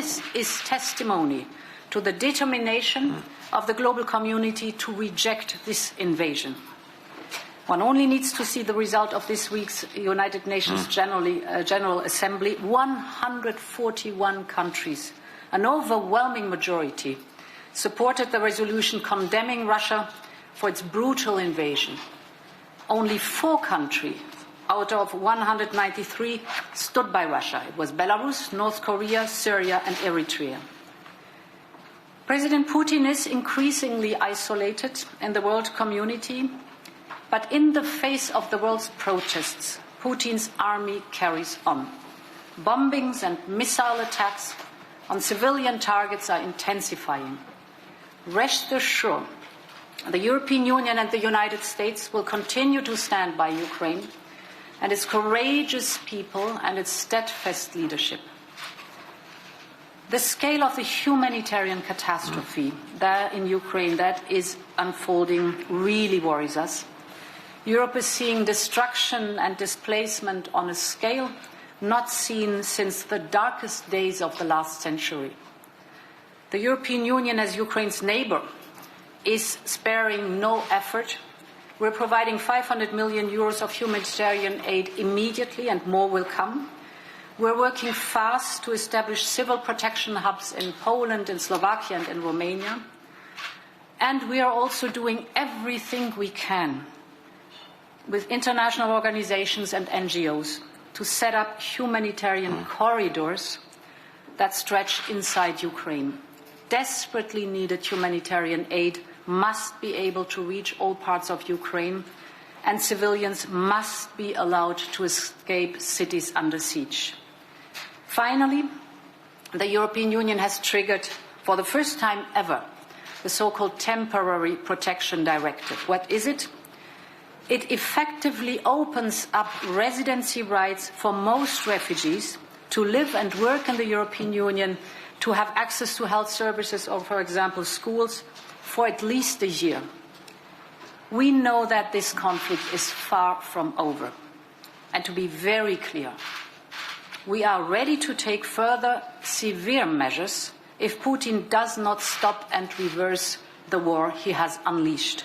This is testimony to the determination of the global community to reject this invasion. One only needs to see the result of this week's United Nations General Assembly. 141 countries, an overwhelming majority, supported the resolution condemning Russia for its brutal invasion. Only 4 countries out of 193 stood by Russia. It was Belarus, North Korea, Syria and Eritrea. President Putin is increasingly isolated in the world community, but in the face of the world's protests, Putin's army carries on. Bombings and missile attacks on civilian targets are intensifying. Rest assured, the European Union and the United States will continue to stand by Ukraine and its courageous people and its steadfast leadership. The scale of the humanitarian catastrophe there in Ukraine that is unfolding really worries us. Europe is seeing destruction and displacement on a scale not seen since the darkest days of the last century. The European Union, as Ukraine's neighbour, is sparing no effort. We're providing 500 million euros of humanitarian aid immediately, and more will come. We're working fast to establish civil protection hubs in Poland, in Slovakia and in Romania. And we are also doing everything we can with international organizations and NGOs to set up humanitarian corridors that stretch inside Ukraine. Desperately needed humanitarian aid must be able to reach all parts of Ukraine, and civilians must be allowed to escape cities under siege. Finally, the European Union has triggered, for the first time ever, the so-called Temporary Protection Directive. What is it? It effectively opens up residency rights for most refugees to live and work in the European Union, to have access to health services or, for example, schools, for at least a year. We know that this conflict is far from over. And to be very clear, we are ready to take further severe measures if Putin does not stop and reverse the war he has unleashed.